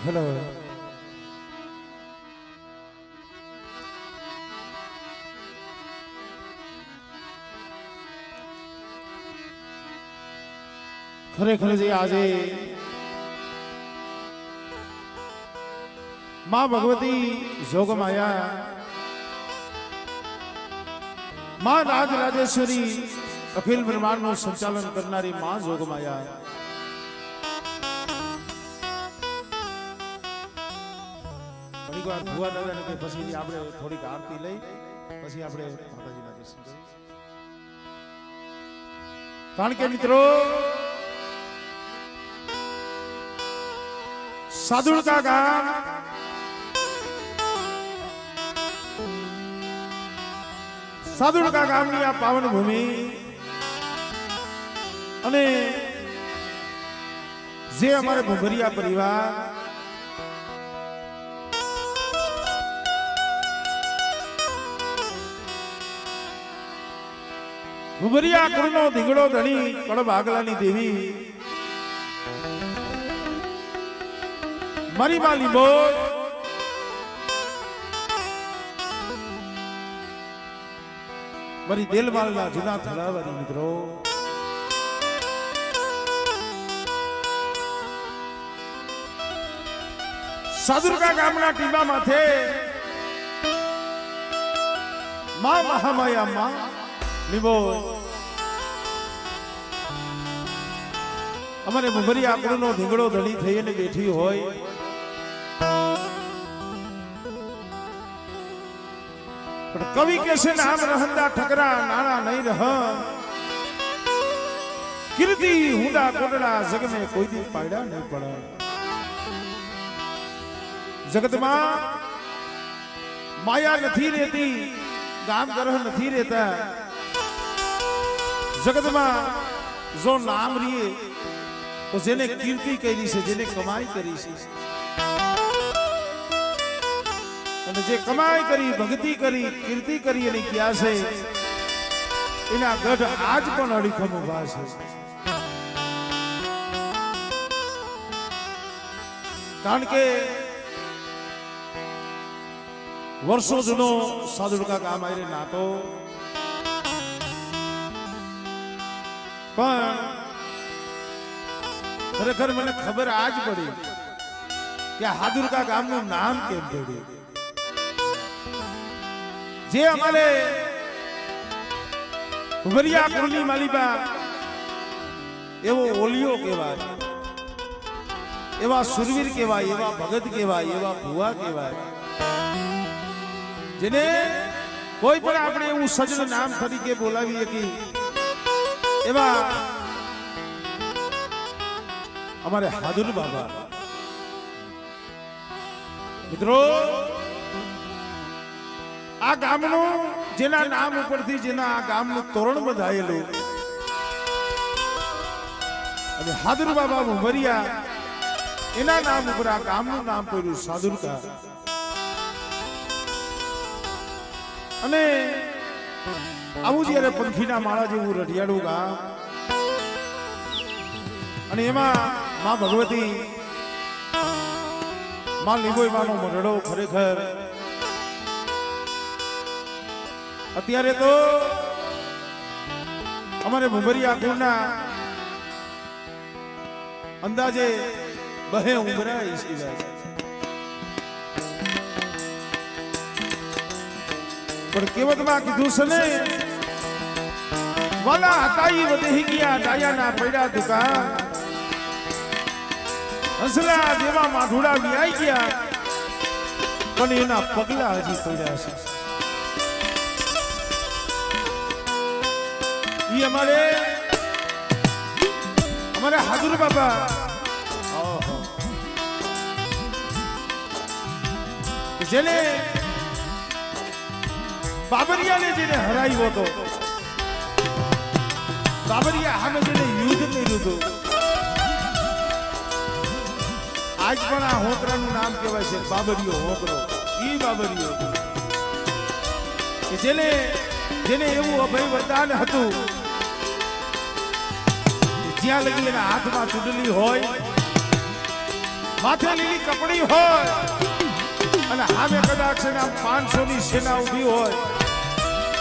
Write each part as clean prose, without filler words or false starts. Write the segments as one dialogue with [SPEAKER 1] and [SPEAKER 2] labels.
[SPEAKER 1] Hello खरेखर जी आजे मां भगवती जोग माया मां राज राजेश्वरी अखिल ब्रह्मांड નું સંચાલન કરનારી मां जोग माया ઘણીવાર ભુવા દાદાને કે પછી આપણે થોડીક આરતી લઈ પછી આપણે માતાજીના દર્શન કરીએ કારણ કે મિત્રો સાદુળકા ગામ સાદુળકા ગામની આ પાવન ભૂમિ અને જે અમારે ભુભરિયા પરિવાર ભુભરિયા કુળનો ધીંગડો ધણી કડબ આગલાની દેવી મારી માં લીંબો મારી દેલમાલના જૂના થળાવાળી મિત્રો સાદુરકા ગામના ટીંબા માથે માં મહામાયા માં લીંબો અમારે ભુભરિયા કુળનો ધીંગડો ધણી થઈને બેઠી હોય कवि कैसे नाम रहंदा ठकरा नाना नहीं रह कीर्ति हुंदा कोटड़ा जग में कोई दी पायड़ा नहीं पड़ा जगत मां माया नहीं रहती गाम ग्रह नहीं रहता जगत मां जो नाम रिए तो जेने कीर्ति करी से जेने कमाई करी से जे कमाई करी भक्ति करी कीर्ति करी एनी क्या से एना गढ़ आज पण अड़ीखम उभा छे कारण के वर्षों जूनो सादुड़का गाम आए नातो पण खरेखर मने खबर आज पड़ी कि हादुड़का गामनुं नाम केम पड्युं जे हमारे भुभरिया कुळनी मालीबा एवो ओलियो केवाय एवा सुरवीर केवाय एवा भगत केवाय एवा भुवा केवाय जेने कोई पण आपणे एवुं सजन नाम तरीके बोलावीए की एवा हमारे हादुर बाबा मित्रों आ गामनो जेना नाम उपरथी जेना आ गामनु तोरण बंधायेलुं अने हादुर बाबा भुभरिया एना नाम उपर आ गामनु नाम पड्युं सादुरका अने आवुं ज्यारे पंखीना माळा जेवुं रढियाळुं गाम अने एमां मां भगवती मां લીંબોઈ માનો મોઢડો ખરેખર અત્યારે તો અમારે ભુભરિયા કુળના અંદાજે બહે ઉમરાય છે પણ કેવતમાં કીધું છે ને વાલા હતાઈ વધી ગયા ડાયાના પૈડા દુકાન હસલા જેવા માઠુડા વિયાઈ ગયા પણ એના પગલા હજી પડ્યા છે हमारे हादुर बाबा जेने बाबरिया ने जेने हरायो तो बाबरिया हमें जेने युद्ध कर्युं तो आज पण आ होकरानुं नाम कहेवाय छे बाबरियो होकरो ई बाबरियो जेने जेने एवुं अभय वरदान हतुं જ્યાં લગી એના હાથમાં ચૂંટણી હોય માથે લીલી કપડી હોય અને સામે કદાચ છે ને 500ની સેના ઊભી હોય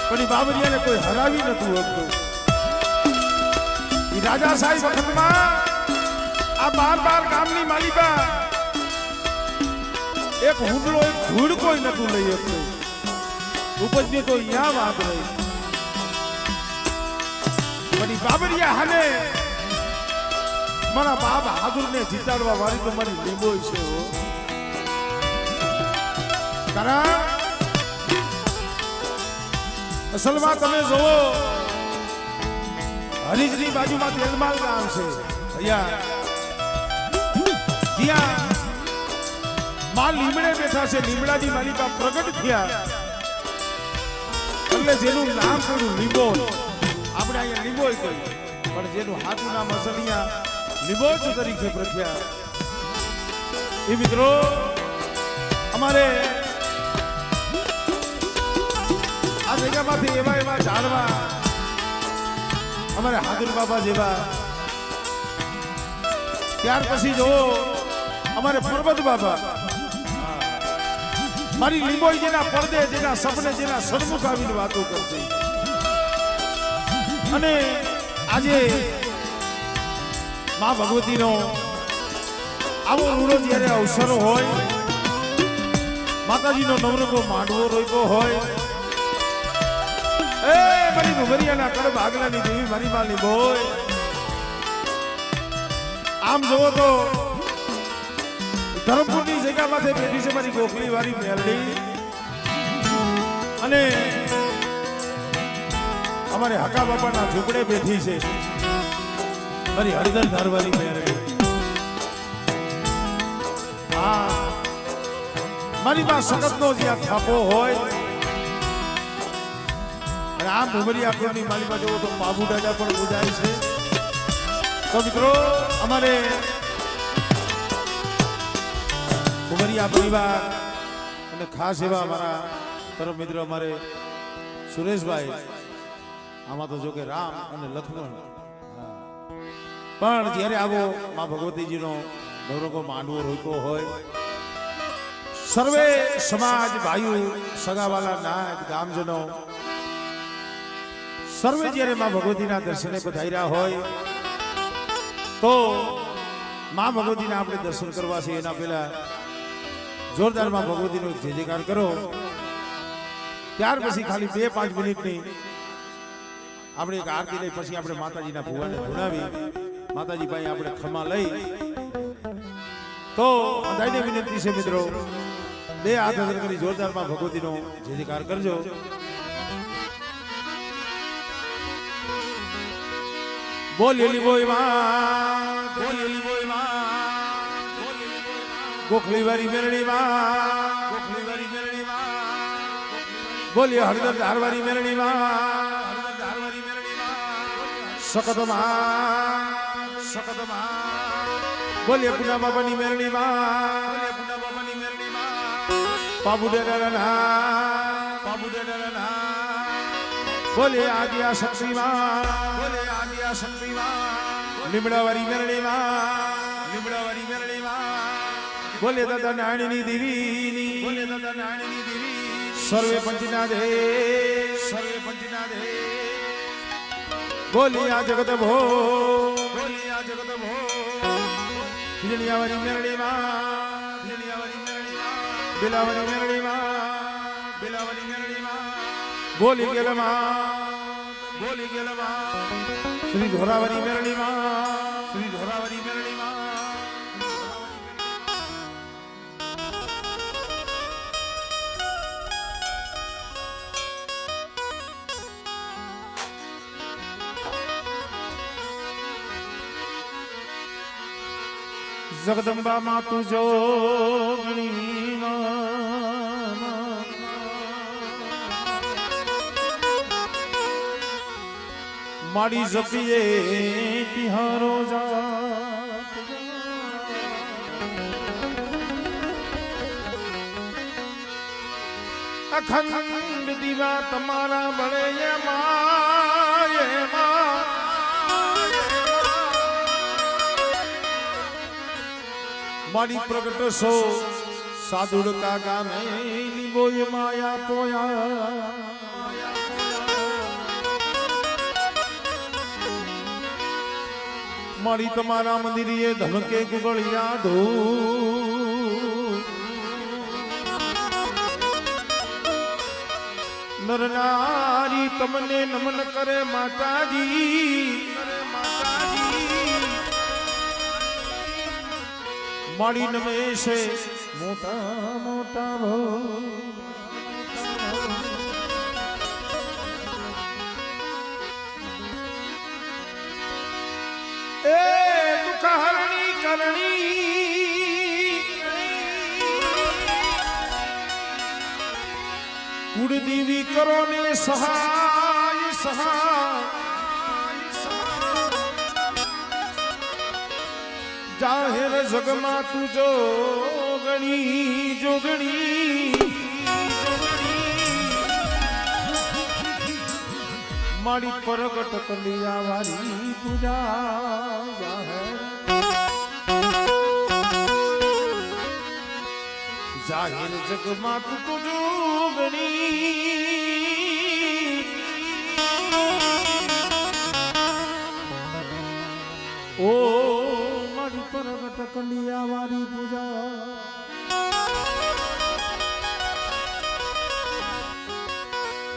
[SPEAKER 1] પણ એ બાબરિયાને કોઈ હરાવી નતું શકતું. એ રાજા સાહેબ વખતમાં આ 12 ગામની માલિકા એક હુંડલો એક ધૂળ કોઈ નતું લઈ શકતું. ઉપજની તો અહીંયા વાત રહી પણ એ બાબરિયા હાને મારા બાપ બહાદુરને જીતાડવા વાળી તો મારી લીંબોય છે. કારણ અસલમાં તમે જોવો હરીજની બાજુમાં તેલમાલ ગામ છે જ્યાં માં લીમડે બેઠા છે. લીમડાની માલિકા પ્રગટ થયા એટલે જેનું નામ પડ્યું લીંબોળ. આપણે અહીંયા લીંબોળ કહીએ પણ જેનું સાચું નામ અસલિયા લીંબોળ તરીકે પ્રખ્યાત. એ મિત્રો અમારે આ જગ્યામાંથી એવા એવા ઝાડવા અમારે હાદુર બાબા જેવા, ત્યાર પછી જોવો અમારે પરબત બાબા, મારી લીંબોઈ જેના પડદે જેના સપને જેના સન્મુખ આવીને વાતો કરતી. અને આજે માં ભગવતીનો આવો રૂડો જ્યારે અવસર હોય, માતાજીનો નવરંગો માંડવો રોપ્યો હોય, એ મારી ભુવરિયાના કડ ભાગલાની દેવી મારી માં લીંબોઈ. આમ જોવો તો ધરમપુરની જગ્યામાંથી બેઠી છે મારી ગોખલી વાળી મેલડી અને અમારે હકા બાપાના ઝૂંપડે બેઠી છે મારી હળદર ધારવાળી મેલડી. હા મારી માં સખતનો જ્યાં થાપો હોય અને આમ ભુવરિયા આખોની મારી માં જોવો તો બાબુ દાદા પણ પૂજાય છે. તો મિત્રો અમારે ભુવરિયા પરિવાર અને ખાસ એવા અમારા પરમ મિત્ર અમારે સુરેશભાઈ, આમાં તો જો કે રામ અને લક્ષ્મણ, પણ જ્યારે આવો માં ભગવતીજીનો નવરંગો માંડવો રોક્યો હોય, સર્વે સમાજ ભાઈઓ સગાવાલા નાયક ગામજનો સર્વે જ્યારે માં ભગવતીના દર્શને પધાર્યા હોય તો માં ભગવતીના આપણે દર્શન કરવા છે એના પહેલા જોરદાર માં ભગવતીનો જય જયકાર કરો. ત્યાર પછી ખાલી 2-5 મિનિટની આપણે એક આરતી લઈ પછી આપણે માતાજીના ભુવાને ધુણાવી માતાજી પાસે આપણે ખમા લઈ તો બધાને વિનંતી છે મિત્રો 2 હાથ અદર કરી જોરદાર માં ભગવતીનો જય જયકાર કરજો. બોલેલી બોય માં, બોલેલી બોય માં, ગોખલી વારી મેરડી માં, ગોખલી વારી મેરડી માં, બોલી હળદર ધારવારી મેરડી માં, હળદર ધારવારી મેરડી માં, સખત માં, સખત માં, બોલી પુના બાબાની મેરડી માં, બોલી પુના બાબાની મેરડી માં, બાબુ ડેરાના, બાબુ ડેરાના, બોલી આદિયા શક્તિ માં, બોલી આદિયા શક્તિ માં, લીમડાવારી મેરડી માં, લીમડાવારી મેરડી માં, બોલે દાદા નાણીની દેવી, બોલે દાદા નાણીની દેવી, સર્વે પંચના દે, સર્વે પંચના દે, બોલી આ જગત ભો, બોલી આ જગત ભો, ખીજડીયાવારી મેરડી માં, ખીજડીયાવારી મેરડી માં, બેલાવારી મેરડી માં, બેલાવારી મેરડી માં, બોલી ગેલમાં, બોલી ગેલમાં, શ્રી ધોરાવરી મેરડી માં, શ્રી ધોરાવરી મેરડી માં, જગદંબા માતુ જોગણી મારી જપીએ તિહારો જાત અખંડ દીવા તમારા બળે મારી પ્રગટ સો સાદુડકા ગામે લીંબોય માયા પોયા મારી તમારા મંદિરે ધમકે ગુગળિયા ધો નરનારી તમને નમન કરે માતાજી મારી નમે છે મોટા મોટા ભો એ દુઃખહરણી કરણી કુળદેવી કરો ને સહાય સહાય જાહેર જગમાં તું જોગણી જોગણી મારી પ્રગટ કલિયા વારી પૂજા જાહેર જગમાં તું તો જોગણી ઓ મારી પ્રગટ કલિયા વારી પૂજા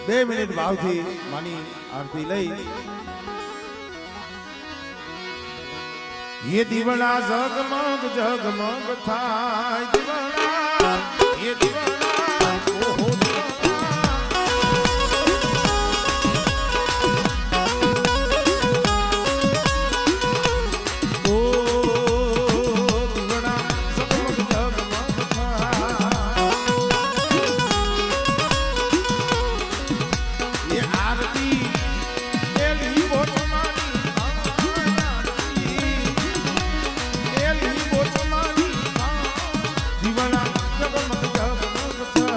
[SPEAKER 1] બે મિનિટ ભાવથી માની આરતી લઈ ये दीवड़ा जगमग जगमग थाय दीवड़ा ये दीवड़ा ओहो જગમગ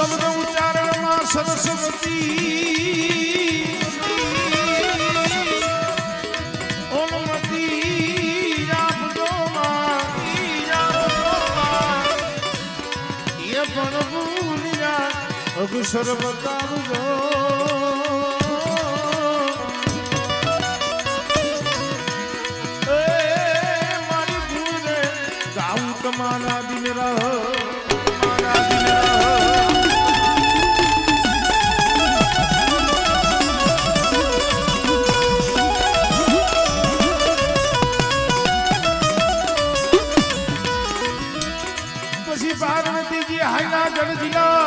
[SPEAKER 1] શબ્દ ઉચ્ચારણમાં સરસ્વતી ઓલમતી આપજો માં એ પણ ભૂલ્યા અક્ષર બતાવજો મારી ભૂલે ગાઉં તમારા દિન રહો પાર્વતીજી હાઈના જડજીલા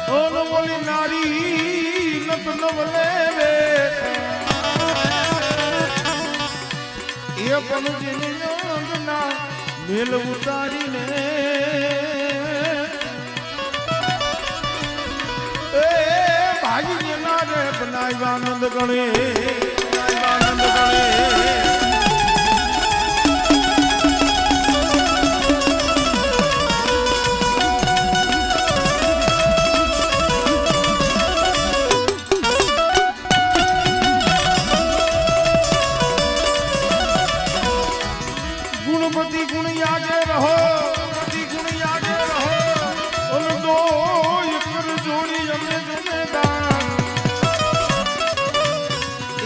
[SPEAKER 1] ઓલો બોલી નારી નત નવલે રે એ પણ જેની યોગના મેલ ઉતારીને એ ભાઈ ના રે બનાવ્યા આનંદ ગણે गुणपति गुण यागे रहो और दो कर जोड़ी हमें जुमेदार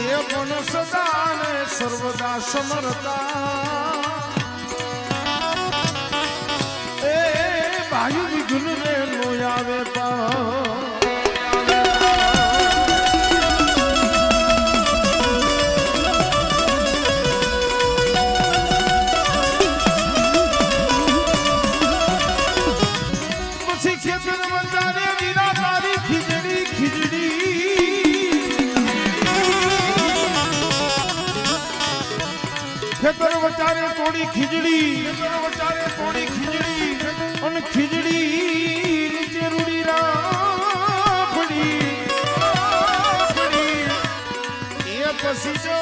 [SPEAKER 1] ये पण सदा ने सर्वदा समरता ए भाई विघ्न रे नो आवे पा ખેતર વચારે તોડી ખીજડી અને ખીજડી નીચે રૂડી રાખડી એ પછી જો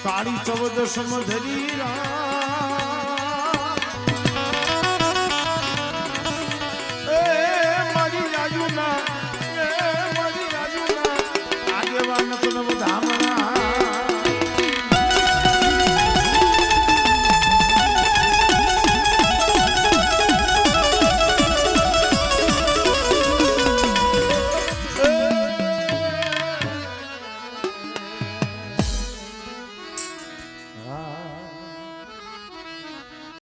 [SPEAKER 1] કાળી 14 સમધરી રા